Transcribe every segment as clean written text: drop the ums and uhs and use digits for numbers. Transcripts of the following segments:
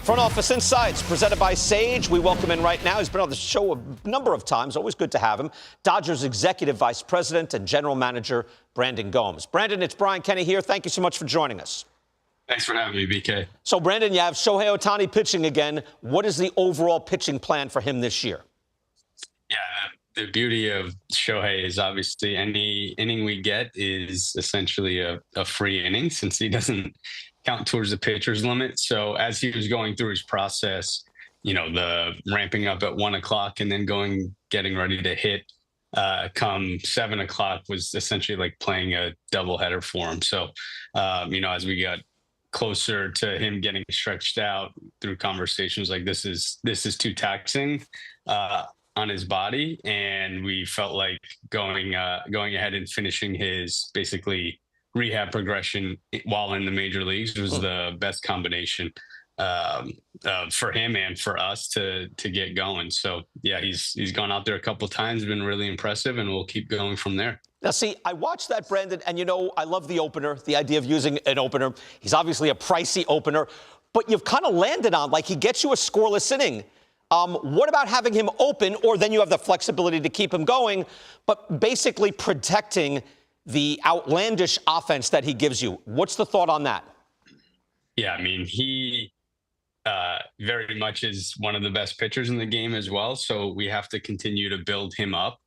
Front Office Insights presented by Sage. We welcome in right now. He's been on the show a number of times. Always good to have him. Dodgers Executive Vice President and General Manager Brandon Gomes. Brandon, it's Brian Kenny here. Thank you so much for joining us. Thanks for having me, BK. So, Brandon, you have Shohei Ohtani pitching again. What is the overall pitching plan for him this year? Yeah, the beauty of Shohei is obviously any inning we get is essentially a free inning since he doesn't count towards the pitcher's limit. So as he was going through his process, the ramping up at 1 o'clock and then getting ready to hit come 7 o'clock was essentially like playing a doubleheader for him. So, as we got closer to him getting stretched out through conversations like this is too taxing on his body. And we felt like going ahead and finishing his basically rehab progression while in the major leagues was the best combination for him and for us to get going. So yeah, he's gone out there a couple of times, been really impressive, and we'll keep going from there. Now, see, I watched that, Brandon, and I love the opener, the idea of using an opener. He's obviously a pricey opener, but you've kind of landed on, like, he gets you a scoreless inning. What about having him open, or then you have the flexibility to keep him going, but basically protecting the outlandish offense that he gives you? What's the thought on that? Yeah, I mean, he very much is one of the best pitchers in the game as well. So we have to continue to build him up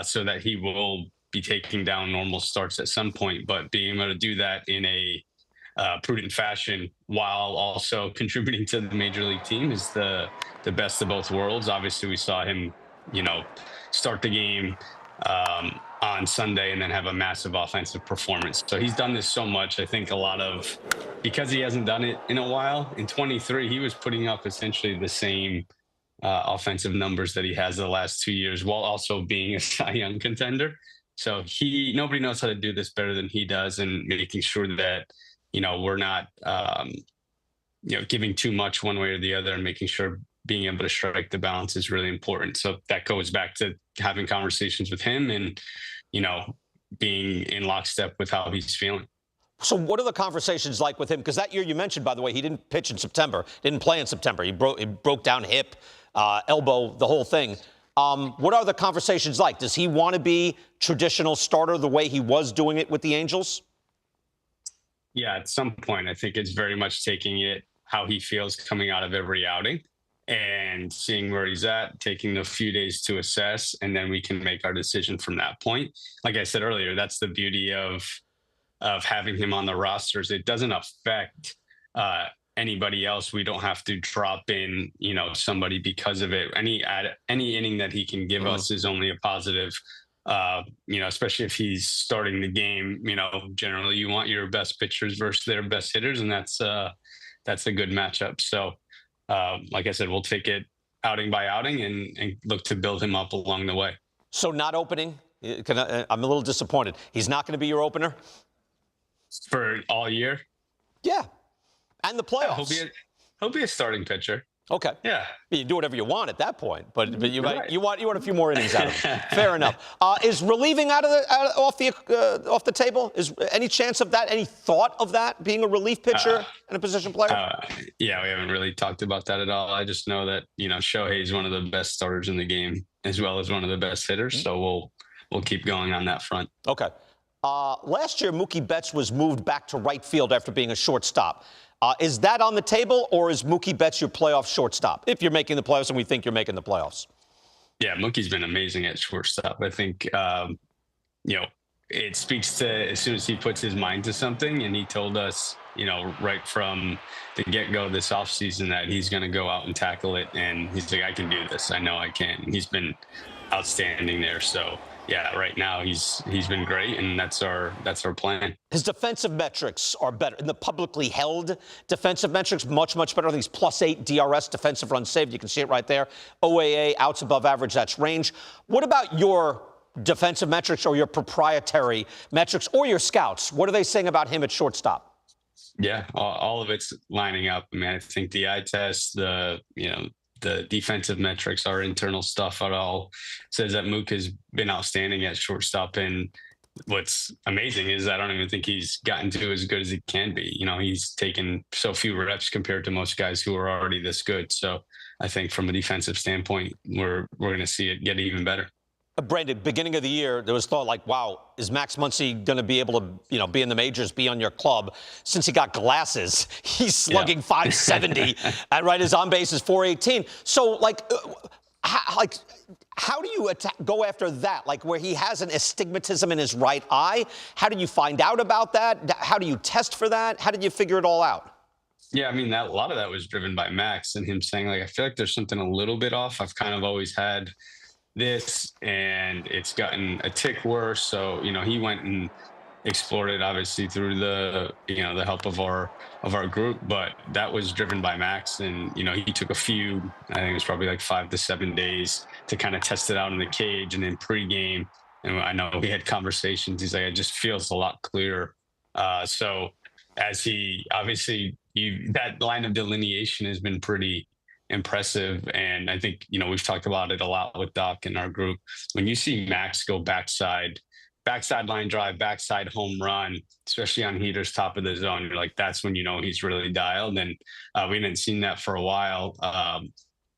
so that he will be taking down normal starts at some point. But being able to do that in a prudent fashion while also contributing to the major league team is the best of both worlds. Obviously, we saw him, start the game on Sunday and then have a massive offensive performance. So he's done this so much. I think because he hasn't done it in a while, in 23, he was putting up essentially the same offensive numbers that he has the last 2 years while also being a Cy Young contender. So nobody knows how to do this better than he does, and making sure that, we're not, giving too much one way or the other, and making sure being able to strike the balance is really important. So that goes back to having conversations with him and, being in lockstep with how he's feeling. So what are the conversations like with him? Because that year you mentioned, by the way, he didn't pitch in September, didn't play in September. He broke down hip, elbow, the whole thing. What are the conversations like? Does he want to be traditional starter the way he was doing it with the Angels? Yeah, at some point, I think it's very much taking it how he feels coming out of every outing and seeing where he's at, taking a few days to assess, and then we can make our decision from that point. Like I said earlier, that's the beauty of having him on the rosters. It doesn't affect anybody else. We don't have to drop in, somebody because of it. Any inning that he can give us is only a positive. Especially if he's starting the game. Generally you want your best pitchers versus their best hitters, and that's a good matchup. So, like I said, we'll take it outing by outing and look to build him up along the way. So not opening? I'm a little disappointed. He's not going to be your opener? For all year? Yeah. And the playoffs. Yeah, he'll be a starting pitcher. Okay. Yeah. You can do whatever you want at that point, but you want a few more innings out of him. Fair enough. Is relieving off the table? Is any chance of that? Any thought of that being a relief pitcher and a position player? Yeah, we haven't really talked about that at all. I just know that Shohei is one of the best starters in the game as well as one of the best hitters. So we'll keep going on that front. Okay. Last year, Mookie Betts was moved back to right field after being a shortstop. Is that on the table, or is Mookie Betts your playoff shortstop, if you're making the playoffs and we think you're making the playoffs? Yeah, Mookie's been amazing at shortstop. I think, it speaks to as soon as he puts his mind to something, and he told us, right from the get-go this offseason that he's going to go out and tackle it, and he's like, I can do this. I know I can. He's been outstanding there. So, yeah, right now he's been great, and that's our plan. His defensive metrics are better. In the publicly held defensive metrics, much, much better. I think he's +8 DRS, defensive runs saved. You can see it right there. OAA, outs above average, that's range. What about your defensive metrics or your proprietary metrics or your scouts? What are they saying about him at shortstop? Yeah, all of it's lining up. I mean, I think the eye test, the defensive metrics, our internal stuff, it all says that Mook has been outstanding at shortstop. And what's amazing is I don't even think he's gotten to as good as he can be. He's taken so few reps compared to most guys who are already this good. So I think from a defensive standpoint, we're going to see it get even better. Brandon, beginning of the year, there was thought like, wow, is Max Muncy going to be able to, be in the majors, be on your club? Since he got glasses, he's slugging 570, and his on base is 418. So, how do you go after that? Like where he has an astigmatism in his right eye? How do you find out about that? How do you test for that? How did you figure it all out? Yeah, I mean, a lot of that was driven by Max and him saying, like, I feel like there's something a little bit off. I've kind of always had this, and it's gotten a tick worse. So, he went and explored it, obviously through the help of our group, but that was driven by Max. And he took I think it was probably like 5 to 7 days to kind of test it out in the cage and then pregame. And I know we had conversations. He's like, it just feels a lot clearer. So as he obviously, that line of delineation has been pretty impressive. And I think, we've talked about it a lot with Doc in our group. When you see Max go backside line drive, backside home run, especially on heaters, top of the zone, you're like, that's when he's really dialed. And we hadn't seen that for a while.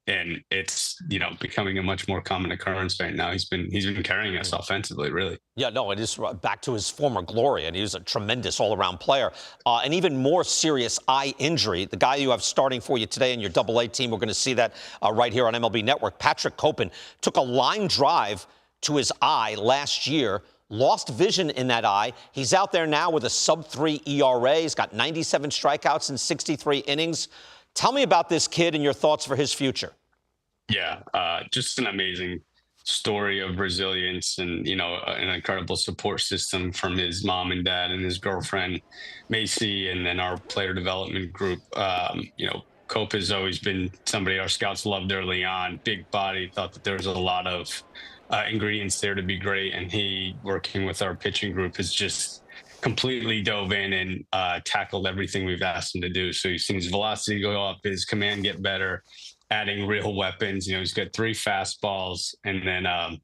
And it's, becoming a much more common occurrence right now. He's been carrying us offensively, really. Yeah, no, it is back to his former glory, and he was a tremendous all-around player. An even more serious eye injury, the guy you have starting for you today in your Double-A team, we're going to see that right here on MLB Network. Patrick Copen took a line drive to his eye last year, lost vision in that eye. He's out there now with a sub-3 ERA. He's got 97 strikeouts in 63 innings. Tell me about this kid and your thoughts for his future. Yeah, just an amazing story of resilience and, an incredible support system from his mom and dad and his girlfriend, Macy, and then our player development group. Cope has always been somebody our scouts loved early on. Big body, thought that there was a lot of ingredients there to be great. And he, working with our pitching group, has just completely dove in and tackled everything we've asked him to do. So you've seen his velocity go up, his command get better, adding real weapons. He's got 3 fastballs and then, an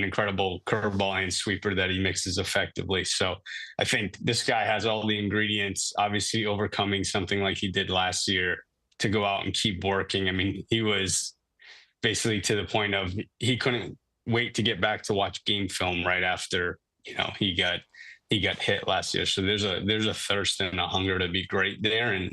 incredible curveball and sweeper that he mixes effectively. So I think this guy has all the ingredients, obviously overcoming something like he did last year to go out and keep working. I mean, he was basically to the point of he couldn't wait to get back to watch game film right after, he got hit last year. So there's a thirst and a hunger to be great there. And,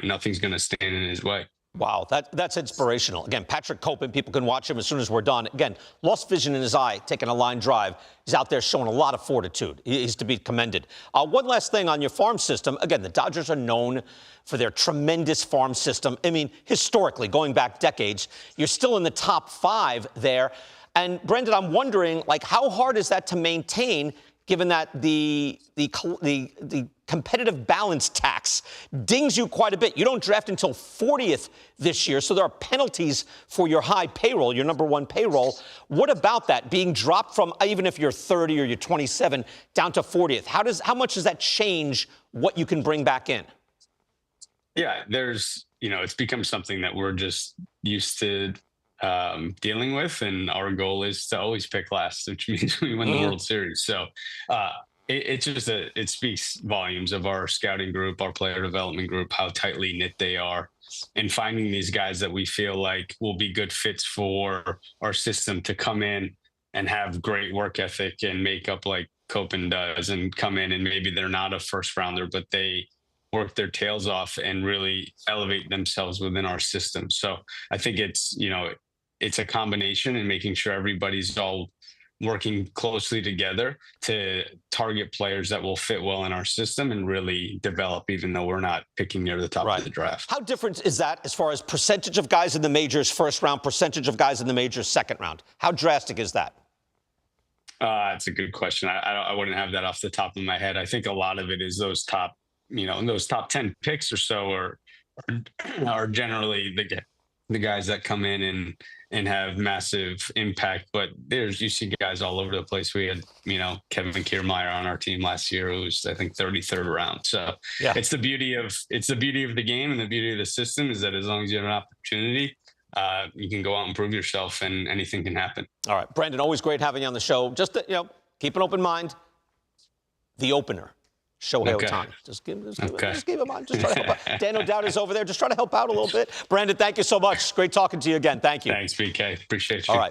nothing's going to stand in his way. Wow, that's inspirational. Again, Patrick Copen, people can watch him as soon as we're done. Again, lost vision in his eye, taking a line drive. He's out there showing a lot of fortitude. He's to be commended. One last thing on your farm system. Again, the Dodgers are known for their tremendous farm system. I mean, historically, going back decades, you're still in the top 5 there. And, Brendan, I'm wondering, how hard is that to maintain, given that the competitive balance tax dings you quite a bit? You don't draft until 40th this year, so there are penalties for your high payroll, your number 1 payroll. What about that, being dropped from, even if you're 30 or you're 27, down to 40th? How much does that change what you can bring back in? Yeah, it's become something that we're just used to dealing with, and our goal is to always pick last, which means we win the World Series. So it speaks volumes of our scouting group, our player development group, how tightly knit they are, and finding these guys that we feel like will be good fits for our system to come in and have great work ethic and make up like Copen does, and come in and maybe they're not a first rounder, but they work their tails off and really elevate themselves within our system. So I think it's a combination and making sure everybody's all working closely together to target players that will fit well in our system and really develop, even though we're not picking near the top of the draft. How different is that as far as percentage of guys in the majors first round, percentage of guys in the majors second round? How drastic is that? It's a good question. I wouldn't have that off the top of my head. I think a lot of it is those top 10 picks or so are generally the guys that come in and have massive impact. But you see guys all over the place. We had, Kevin Kiermaier on our team last year, who was, I think, 33rd round. So yeah, it's the beauty of the game and the beauty of the system is that as long as you have an opportunity, you can go out and prove yourself and anything can happen. All right, Brandon, always great having you on the show. Just, Keep an open mind. The opener, Shohei Okay. Ohtani. Just keep Okay. in mind. Just try to help out. Dan O'Dowd is over there. Just try to help out a little bit. Brandon, thank you so much. Great talking to you again. Thank you. Thanks, BK. Appreciate you. All right.